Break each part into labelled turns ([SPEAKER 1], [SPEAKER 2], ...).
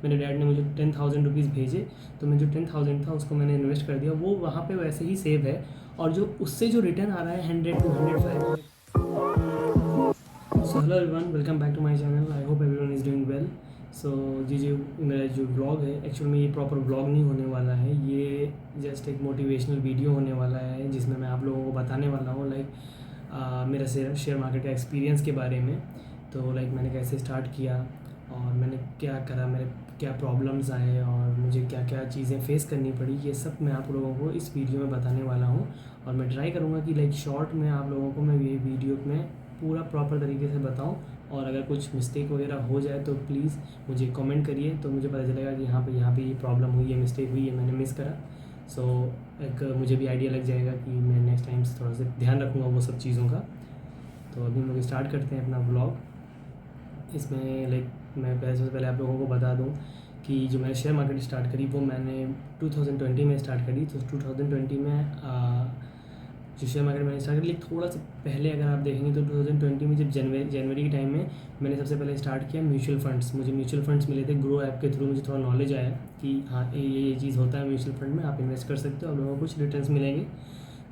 [SPEAKER 1] मेरे डैड ने मुझे 10,000 रुपीज़ भेजे, तो मैं जो 10,000 था उसको मैंने इन्वेस्ट कर दिया, वो वहाँ पे वैसे ही सेव है। और जो उससे जो रिटर्न आ रहा है 100 to 105। So hello everyone, welcome back to my channel. I hope everyone is doing well. So जी मेरा जो ब्लॉग है, एक्चुअल में ये प्रॉपर ब्लॉग नहीं होने वाला है, ये जस्ट एक मोटिवेशनल वीडियो होने वाला है जिसमें मैं आप लोगों को बताने वाला हूँ मेरा शेयर मार्केट का एक्सपीरियंस के बारे में। तो मैंने कैसे स्टार्ट किया और मैंने क्या करा, मेरे क्या प्रॉब्लम्स आए और मुझे क्या क्या चीज़ें फेस करनी पड़ी, ये सब मैं आप लोगों को इस वीडियो में बताने वाला हूँ। और मैं ट्राई करूँगा कि शॉर्ट में आप लोगों को मैं ये वीडियो में पूरा प्रॉपर तरीके से बताऊँ। और अगर कुछ मिस्टेक वगैरह हो जाए तो प्लीज़ मुझे कमेंट करिए, तो मुझे पता चलेगा कि यहाँ पे ये प्रॉब्लम हुई है, मिस्टेक हुई है, मैंने मिस करा। सो एक मुझे भी आइडिया लग जाएगा कि मैं नेक्स्ट टाइम से थोड़ा सा ध्यान रखूँगा वो सब चीज़ों का। तो अभी हम लोग स्टार्ट करते हैं अपना ब्लॉग। इसमें मैं सबसे पहले आप लोगों को बता दूँ कि जो मैंने शेयर मार्केट स्टार्ट करी वो मैंने 2020 में स्टार्ट करी। तो 2020 में जो शेयर मार्केट मैंने स्टार्ट करी, थोड़ा सा पहले अगर आप देखेंगे तो 2020 में जब जनवरी के टाइम में मैंने सबसे पहले स्टार्ट किया म्यूचुअल फंड्स। मुझे म्यूचुअल फंड्स मिले थे ग्रो ऐप के थ्रू, मुझे थोड़ा नॉलेज आया कि हाँ ये चीज़ होता है म्यूचुअल फंड में, आप इन्वेस्ट कर सकते हो, आप लोगों को कुछ रिटर्न्स मिलेंगे।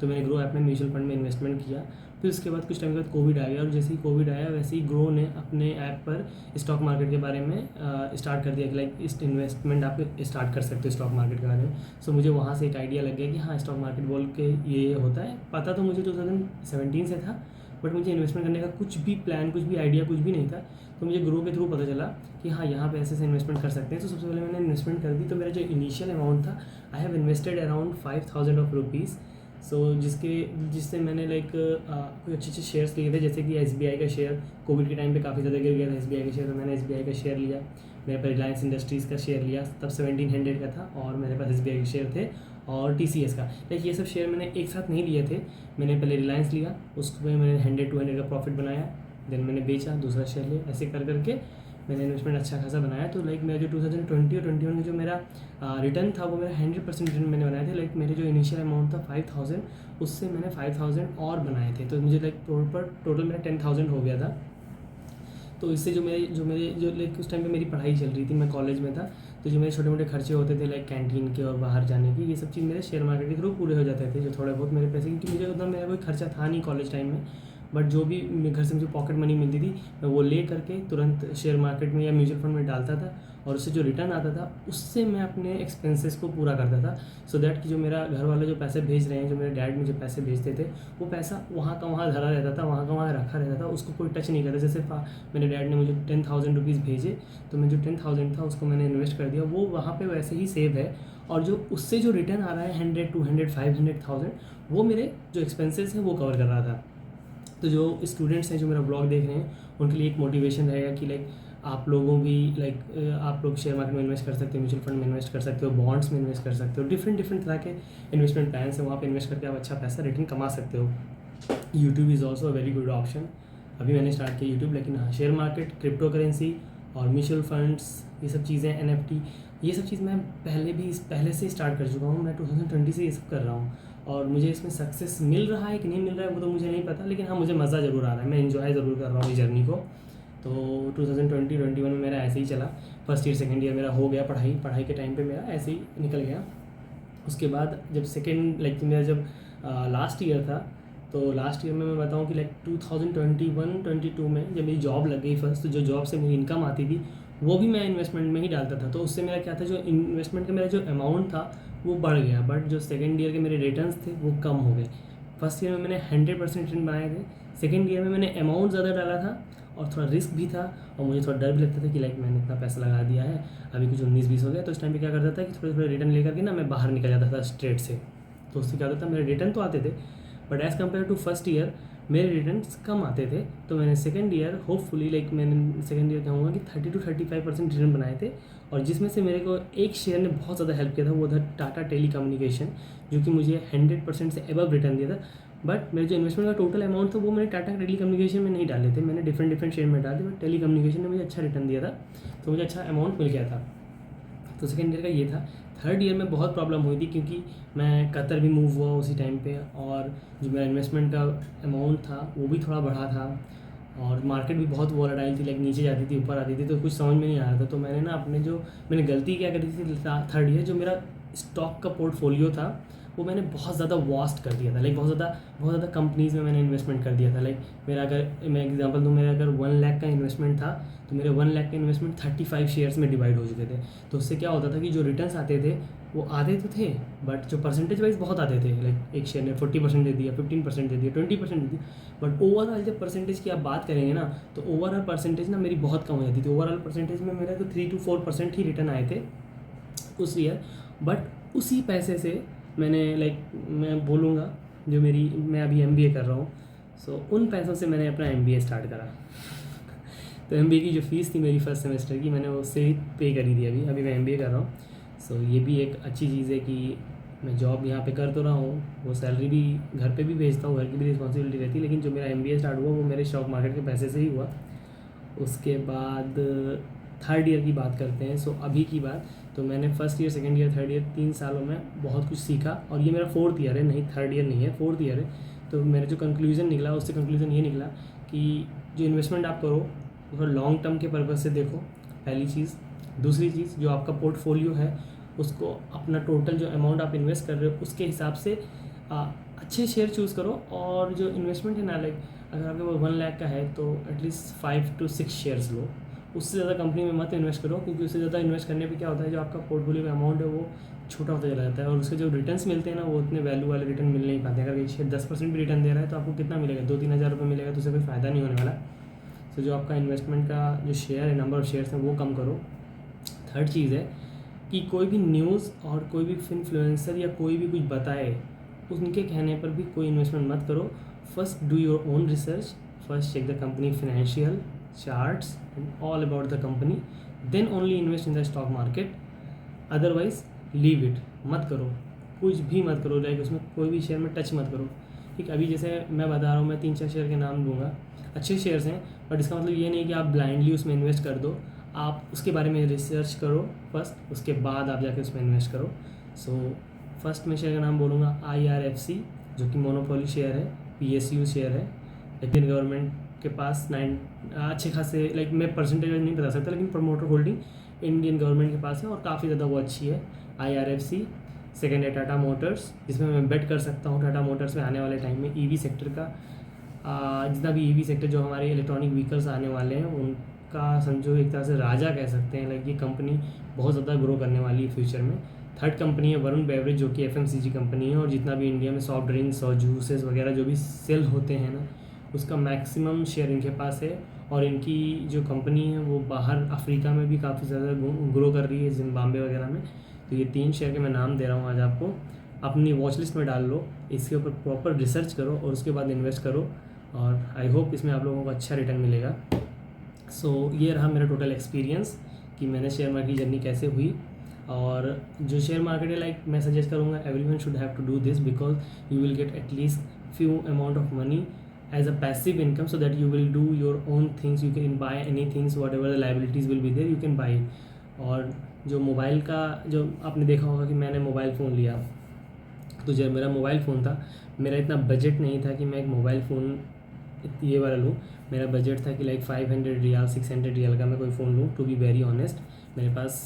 [SPEAKER 1] तो मैंने ग्रो ऐप में म्यूचुअल फंड में इन्वेस्टमेंट किया। फिर उसके बाद कुछ टाइम के बाद कोविड आ गया, और जैसे ही कोविड आया वैसे ही ग्रो ने अपने ऐप पर स्टॉक मार्केट के बारे में स्टार्ट कर दिया कि इस इन्वेस्टमेंट आप स्टार्ट कर सकते हो स्टॉक मार्केट के बारे में। सो मुझे वहाँ से एक आइडिया लग गया कि हाँ स्टॉक मार्केट बोल के ये होता है। पता तो मुझे 2017 से था, बट मुझे इन्वेस्टमेंट करने का कुछ भी प्लान, कुछ भी आइडिया, कुछ भी नहीं था। तो मुझे ग्रो के थ्रू पता चला कि हाँ यहाँ पे ऐसे इन्वेस्टमेंट कर सकते हैं। तो सबसे पहले मैंने इन्वेस्टमेंट कर दी। तो मेरा जो इनिशियल अमाउंट था, I have invested around 5,000 of rupees. So जिससे मैंने कोई अच्छे शेयर्स लिए थे, जैसे कि SBI का शेयर कोविड के टाइम पे काफ़ी ज़्यादा गिर गया था SBI का शेयर, तो मैंने SBI का शेयर लिया। मेरे पास रिलायंस इंडस्ट्रीज़ का शेयर लिया, तब 1700 का था, और मेरे पास SBI के शेयर थे और TCS का। ये सब शेयर मैंने एक साथ नहीं लिए थे। मैंने पहले रिलायंस लिया, उसको मैंने 100-200 का प्रॉफिट बनाया, देन मैंने बेचा, दूसरा शेयर लिया, ऐसे कर करके मैंने इन्वेस्टमेंट अच्छा खासा बनाया। तो मेरा जो 2020 और 21 में जो मेरा रिटर्न था वो मेरा 100% रिटर्न मैंने बनाए थे। मेरे जो इनिशियल अमाउंट था 5,000, उससे मैंने 5,000 और बनाए थे, तो मुझे टोटल मेरा 10,000 हो गया था। तो इससे जो उस टाइम पे मेरी पढ़ाई चल रही थी, मैं कॉलेज में था, तो जो मेरे छोटे मोटे खर्चे होते थे कैंटीन के और बाहर जाने की, ये सब चीज़ मेरे शेयर मार्केट के थ्रू पूरे हो जाते थे, जो थोड़े बहुत मेरे पैसे, क्योंकि मुझे उतना मेरा कोई खर्चा था नहीं कॉलेज टाइम में। बट जो भी घर से मुझे पॉकेट मनी मिलती थी, मैं वो ले करके तुरंत शेयर मार्केट में या म्यूचुअल फंड में डालता था, और उससे जो रिटर्न आता था उससे मैं अपने एक्सपेंसेस को पूरा करता था। सो दैट कि जो मेरा घर वाले जो पैसे भेज रहे हैं, जो मेरे डैड मुझे पैसे भेजते थे, वो पैसा वहाँ का वहाँ धरा रहता था, वहाँ का वहाँ रखा रहता था, उसको कोई टच नहीं करता। जैसे मेरे डैड ने मुझे 10,000 रुपीज़ भेजे, तो मैं जो 10,000 था उसको मैंने इन्वेस्ट कर दिया, वो वहाँ पे वैसे ही सेव है। और जो उससे जो रिटर्न आ रहा है 100, 200, 500,000, वो मेरे जो एक्सपेंसेस हैं वो कवर कर रहा था। तो जो स्टूडेंट्स हैं जो मेरा ब्लॉग देख रहे हैं, उनके लिए एक मोटिवेशन रहेगा कि आप लोगों भी आप लोग शेयर मार्केट में इन्वेस्ट कर सकते हो, म्यूचुअल फंड में इन्वेस्ट कर सकते हो, बॉन्ड्स में इन्वेस्ट कर सकते हो, डिफरेंट तरह के इन्वेस्टमेंट प्लान है, वहाँ पे इन्वेस्ट करके आप अच्छा पैसा रिटर्न कमा सकते हो। YouTube is also a very good option. अभी मैंने स्टार्ट किया यूट्यूब, लेकिन हाँ शेयर मार्केट, क्रिप्टो करेंसी और म्यूचुअल फंड्स, ये सब चीज़ें, NFT, ये सब चीज़ मैं पहले से स्टार्ट कर चुका हूँ। मैं 2020 से ये सब कर रहा हूँ, और मुझे इसमें सक्सेस मिल रहा है कि नहीं मिल रहा है वो तो मुझे नहीं पता, लेकिन हाँ मुझे मज़ा ज़रूर आ रहा है, मैं इन्जॉय ज़रूर कर रहा हूँ इस जर्नी को। तो 2020-21 में मेरा ऐसे ही चला। फर्स्ट ईयर सेकेंड ईयर मेरा हो गया, पढ़ाई के टाइम पे मेरा ऐसे ही निकल गया। उसके बाद जब मेरा जब लास्ट ईयर था, तो लास्ट ईयर में मैं बताऊँ कि 2021-22 में जब मेरी जॉब लग गई फर्स्ट, तो जो जॉब से मेरी इनकम आती थी वो भी मैं इन्वेस्टमेंट में ही डालता था। तो उससे मेरा क्या था, जो इन्वेस्टमेंट का मेरा जो अमाउंट था वो बढ़ गया, बट जो सेकेंड ईयर के मेरे रिटर्न्स थे वो कम हो गए। फर्स्ट ईयर में मैंने 100% रिटर्न बनाए थे, सेकेंड ईयर में मैंने अमाउंट ज़्यादा डाला था और थोड़ा रिस्क भी था, और मुझे थोड़ा डर भी लगता था कि मैंने इतना पैसा लगा दिया है, अभी कुछ 19-20 हो गया। तो उस टाइम पे क्या करता था कि थोड़े थोड़े रिटर्न लेकर के ना मैं बाहर निकल जाता था स्ट्रेट से। तो उससे क्या होता था, मेरे रिटर्न तो आते थे, but as compared to first year मेरे रिटर्न्स कम आते थे। तो मैंने सेकेंड ईयर होपफुली मैंने सेकेंड ईयर कहूँगा कि 30-35% रिटर्न बनाए थे, और जिसमें से मेरे को एक शेयर ने बहुत ज़्यादा हेल्प किया था, वो था टाटा टेलीकम्युनिकेशन, जो कि मुझे 100% से एबव रिटर्न दिया था। बट मेरे जो इन्वेस्टमेंट का टोटल अमाउंट था वो मैंने टाटा टेलीकम्युनिकेशन में नहीं डाले थे, मैंने डिफरेंट शेयर में डाले, बट टेलीकम्युनिकेशन ने मुझे अच्छा रिटर्न दिया था, तो मुझे अच्छा अमाउंट मिल गया था। तो सेकेंड ईयर का ये था। थर्ड ईयर में बहुत प्रॉब्लम हुई थी, क्योंकि मैं कतर भी मूव हुआ उसी टाइम पे, और जो मेरा इन्वेस्टमेंट का अमाउंट था वो भी थोड़ा बढ़ा था, और मार्केट भी बहुत वॉलेटाइल थी, लाइक नीचे जाती थी ऊपर आती थी, तो कुछ समझ में नहीं आ रहा था। तो मैंने ना अपने जो मैंने गलती क्या करी थी थर्ड ईयर, जो मेरा स्टॉक का पोर्टफोलियो था वो मैंने बहुत ज़्यादा वास्ट कर दिया था। लाइक बहुत ज़्यादा कंपनीज़ में मैंने इन्वेस्टमेंट कर दिया था। लाइक मेरा अगर मैं एग्जांपल दूँ, मेरा अगर 1 लाख का इन्वेस्टमेंट था तो मेरे 1 लाख का इन्वेस्टमेंट 35 शेयर्स में डिवाइड हो चुके थे। तो उससे क्या होता था कि जो रिटर्न्स आते थे वो आते तो थे, बट जो परसेंटेज वाइज बहुत आते थे। लाइक एक शेयर ने 40% दे दिया, 15% दे दिया, 20% दे दिया, बट ओवरऑल जब परसेंटेज की आप बात करेंगे ना, तो ओवरऑल परसेंटेज ना मेरी बहुत कम हो जाती थी। ओवरऑल परसेंटेज में मेरा तो 3 to 4% ही रिटर्न आए थे उस ईयर। बट उसी पैसे से मैंने, लाइक मैं बोलूँगा, जो मैं अभी MBA कर रहा हूँ, सो उन पैसों से मैंने अपना MBA स्टार्ट करा। तो MBA की जो फ़ीस थी मेरी फर्स्ट सेमेस्टर की, मैंने उससे ही पे करी थी। अभी मैं MBA कर रहा हूँ। सो ये भी एक अच्छी चीज़ है कि मैं जॉब यहाँ पे कर तो रहा हूँ, वो सैलरी भी घर पे भी भेजता हूँ, घर की भी रिस्पॉन्सिबिलिटी रहती है, लेकिन जो मेरा MBA स्टार्ट हुआ वो मेरे स्टॉक मार्केट के पैसे से ही हुआ। उसके बाद थर्ड ईयर की बात करते हैं। सो अभी की बात, तो मैंने first year, second year, third year 3 सालों में बहुत कुछ सीखा, और ये मेरा फोर्थ ईयर है, नहीं थर्ड ईयर नहीं है, फोर्थ ईयर है। तो मेरा जो कंक्लूज़न निकला, उससे कंक्लूज़न ये निकला कि जो इन्वेस्टमेंट आप करो वो लॉन्ग टर्म के पर्पज़ से देखो, पहली चीज़। दूसरी चीज़, जो आपका पोर्टफोलियो है उसको अपना टोटल जो अमाउंट आप इन्वेस्ट कर रहे हो उसके हिसाब से अच्छे शेयर चूज़ करो। और जो इन्वेस्टमेंट है ना, लाइक अगर आपके पास 1 लाख का है तो एटलीस्ट 5 to 6 शेयर्स लो। उससे ज़्यादा कंपनी में मत इन्वेस्ट करो, क्योंकि उससे ज़्यादा इन्वेस्ट करने पे क्या होता है, जो आपका पोर्टफोलियो का अमाउंट है वो छोटा होता चला जाता है, और उसके जो रिटर्न्स मिलते हैं ना वो उतने वैल्यू वाले रिटर्न मिल नहीं पाते। अगर एक शेयर 10% भी रिटर्न दे रहा है तो आपको कितना मिलेगा, 2-3 हज़ार रुपये मिलेगा, तो उससे कोई फ़ायदा नहीं होने वाला। तो जो आपका इन्वेस्टमेंट का जो शेयर है, नंबर ऑफ़ शेयर्स हैं, वो कम करो। थर्ड चीज़ है कि कोई भी न्यूज़ और कोई भी इन्फ्लुएंसर या कोई भी कुछ बताए, उनके कहने पर भी कोई इन्वेस्टमेंट मत करो। First do your own research, first check the company financial charts and all about the company, then only invest in the stock market. Otherwise leave it, मत करो, कुछ भी मत करो। लाइक उसमें कोई भी शेयर में टच मत करो। ठीक, अभी जैसे मैं बता रहा हूँ, मैं 3-4 शेयर के नाम दूंगा, अच्छे शेयर्स हैं, बट इसका मतलब ये नहीं कि आप ब्लाइंडली उसमें इन्वेस्ट कर दो। आप उसके बारे में रिसर्च करो फर्स्ट, उसके बाद आप जाके उसमें इन्वेस्ट करो। सो फर्स्ट मैं शेयर का नाम बोलूँगा IRFC, जो कि मोनोपोली शेयर है, PSU शेयर है। इंडियन गवर्नमेंट के पास 9 अच्छे खासे, लाइक मैं परसेंटेज नहीं बता सकता, लेकिन प्रमोटर होल्डिंग इंडियन गवर्नमेंट के पास है और काफ़ी ज़्यादा वो अच्छी है, IRFC। सेकेंड है टाटा मोटर्स, जिसमें मैं बेट कर सकता हूँ टाटा मोटर्स में आने वाले टाइम में EV सेक्टर का, जितना भी EV सेक्टर जो हमारे इलेक्ट्रॉनिक व्हीकल्स आने वाले हैं उनका समझो एक तरह से राजा कह सकते हैं। लाइक ये कंपनी बहुत ज़्यादा ग्रो करने वाली है फ्यूचर में। थर्ड कंपनी है वरुण बेवरेज, जो कि FMCG कंपनी है, और जितना भी इंडिया में सॉफ्ट ड्रिंक्स और जूसेस वगैरह जो भी सेल होते हैं ना, उसका मैक्सिमम शेयर इनके पास है। और इनकी जो कंपनी है वो बाहर अफ्रीका में भी काफ़ी ज़्यादा ग्रो कर रही है, जिम्बाब्वे वगैरह में। तो ये 3 शेयर के मैं नाम दे रहा हूँ आज आपको, अपनी वॉच लिस्ट में डाल लो, इसके ऊपर प्रॉपर रिसर्च करो और उसके बाद इन्वेस्ट करो, और आई होप इसमें आप लोगों को अच्छा रिटर्न मिलेगा। सो ये रहा मेरा टोटल एक्सपीरियंस कि मैंने शेयर मार्केट की जर्नी कैसे हुई। और जो शेयर मार्केट है, लाइक मैं सजेस्ट करूँगा everyone should have to do this, because you will get at least few amount of money as a passive income, so that you will do your own things, you can buy any things, whatever the liabilities will be there, you can buy it. और जो mobile का, जो आपने देखा होगा कि मैंने mobile phone लिया, तो जब मेरा मोबाइल फ़ोन था, मेरा इतना बजट नहीं था कि मैं एक मोबाइल फ़ोन ये वाला लूँ। मेरा बजट था कि लाइक 500 रियाल 600 रियाल का मैं कोई फ़ोन लूँ। टू बी वेरी ऑनेस्ट, मेरे पास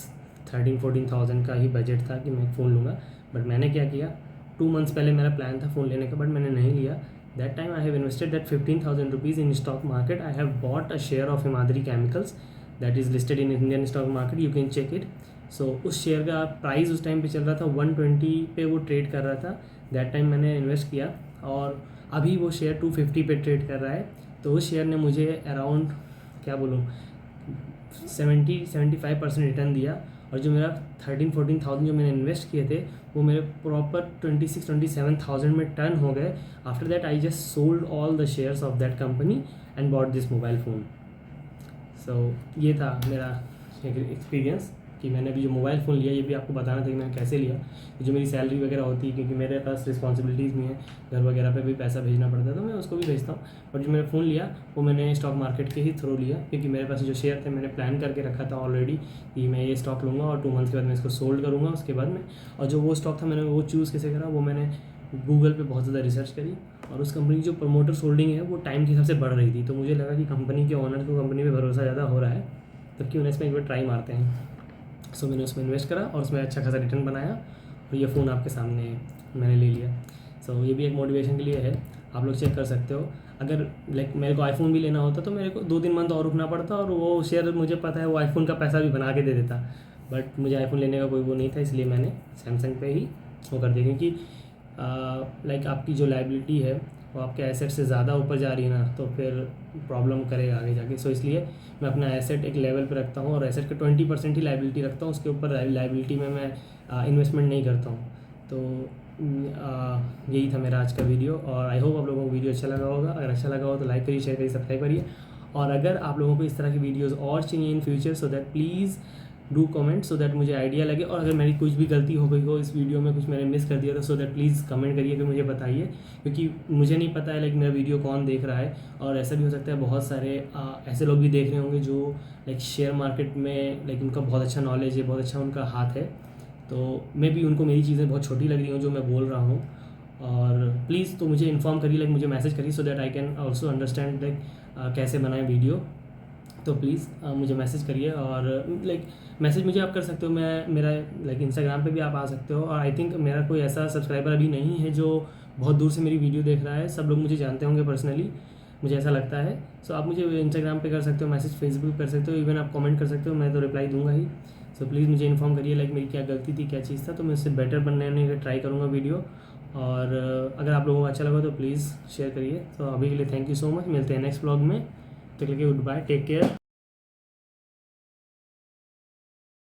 [SPEAKER 1] 13-14,000 का ही बजट था कि मैं फ़ोन लूँगा। बट मैंने क्या किया, 2 मंथ्स पहले मेरा प्लान था फ़ोन लेने का, बट मैंने नहीं लिया। That time I have invested that 15,000 rupees in stock market. I have bought a share of Himadri Chemicals that is listed in Indian stock market. You can check it. So उस share का price उस time पे चल रहा था 120 पे, वो trade कर रहा था। दैट टाइम मैंने इन्वेस्ट किया, और अभी वो शेयर 250 पे ट्रेड कर रहा है। तो उस शेयर ने मुझे अराउंड क्या बोलूँ 70-75% रिटर्न दिया। और जो मेरा 13-14,000 जो मैंने इन्वेस्ट किए थे वो मेरे प्रॉपर 26-27,000 में टर्न हो गए। After that I just sold all the shares of that company and bought this mobile phone. So ये था मेरा एक्सपीरियंस कि मैंने अभी जो मोबाइल फ़ोन लिया, ये भी आपको बताना था कि मैंने कैसे लिया। जो मेरी सैलरी वगैरह होती है, क्योंकि मेरे पास रिस्पॉन्सिबिलिटीज़ भी हैं, घर वगैरह पे भी पैसा भेजना पड़ता है, तो मैं उसको भी भेजता हूँ। बट जो मैंने फ़ोन लिया वो मैंने स्टॉक मार्केट के ही थ्रू लिया, क्योंकि मेरे पास जो शेयर थे मैंने प्लान करके रखा था ऑलरेडी कि मैं ये स्टॉक लूँगा और 2 मंथ्स के बाद मैं इसको सोल्ड करूँगा उसके बाद में। और जो वो स्टॉक था मैंने वो चूज़ कैसे करा, वो मैंने गूगल पे बहुत ज़्यादा रिसर्च करी और उस कंपनी की जो प्रमोटर्स होल्डिंग है वो टाइम के हिसाब से बढ़ रही थी। तो मुझे लगा कि कंपनी के ओनर को कंपनी पे भरोसा ज़्यादा हो रहा है, तो क्यों ना इसमें एक बार ट्राई मारते हैं। सो मैंने उसमें इन्वेस्ट करा और उसमें अच्छा खासा रिटर्न बनाया और ये फ़ोन आपके सामने मैंने ले लिया। सो ये भी एक मोटिवेशन के लिए है, आप लोग चेक कर सकते हो। अगर लाइक मेरे को आईफोन भी लेना होता तो मेरे को 2-3 मंथ और रुकना पड़ता और वो शेयर मुझे पता है वो आईफोन का पैसा भी बना के दे देता, बट मुझे आईफोन लेने का कोई वो नहीं था, इसलिए मैंने सैमसंग पे ही वो कर दिया। क्योंकि लाइक आपकी जो लाइबिलिटी है वो आपके एसेट से ज़्यादा ऊपर जा रही है ना, तो फिर प्रॉब्लम करेगा आगे जाके। सो इसलिए मैं अपना एसेट एक लेवल पे रखता हूँ और एसेट के 20% ही लाइबिलिटी रखता हूँ, उसके ऊपर लाइबिलिटी में मैं इन्वेस्टमेंट नहीं करता हूँ। तो यही था मेरा आज का वीडियो और आई होप आप लोगों को वीडियो अच्छा लगा होगा। अगर अच्छा लगा हो तो लाइक करिए, शेयर करिए, सब्सक्राइब करिए। और अगर आप लोगों को इस तरह की वीडियोज़ और चाहिए in future, so that please do comment, so that मुझे आइडिया लगे। और अगर मेरी कुछ भी गलती हो गई हो इस वीडियो में, कुछ मैंने मिस कर दिया, तो सो दैट प्लीज़ कमेंट करिए कि मुझे बताइए, क्योंकि मुझे नहीं पता है लाइक मेरा वीडियो कौन देख रहा है। और ऐसा भी हो सकता है बहुत सारे ऐसे लोग भी देख रहे होंगे जो लाइक शेयर मार्केट में लाइक उनका बहुत अच्छा नॉलेज है, बहुत अच्छा उनका हाथ है, तो मे बी उनको मेरी चीज़ें बहुत छोटी लग रही हूँ जो मैं बोल रहा हूँ। और प्लीज़ तो मुझे इन्फॉर्म करिए, लाइक मुझे मैसेज करिए, so that I can also understand like कैसे बनाएं वीडियो। तो प्लीज़ मुझे मैसेज करिए और लाइक मैसेज मुझे आप कर सकते हो, मैं मेरा लाइक इंस्टाग्राम पे भी आप आ सकते हो। और आई थिंक मेरा कोई ऐसा सब्सक्राइबर अभी नहीं है जो बहुत दूर से मेरी वीडियो देख रहा है, सब लोग मुझे जानते होंगे पर्सनली, मुझे ऐसा लगता है। सो आप मुझे इंस्टाग्राम पे कर सकते हो मैसेज, फेसबुक कर सकते हो, इवन आप कमेंट कर सकते हो, मैं तो रिप्लाई दूंगा ही। सो प्लीज़ मुझे इन्फॉर्म करिए लाइक मेरी क्या गलती थी, क्या चीज़ था, तो मैं उससे बेटर बनने का ट्राई करूँगा वीडियो। और अगर आप लोगों को अच्छा लगा तो प्लीज़ शेयर करिए। तो अभी के लिए थैंक यू सो मच, मिलते हैं नेक्स्ट ब्लॉग में। तब तक के लिए गुड बाय, टेक केयर।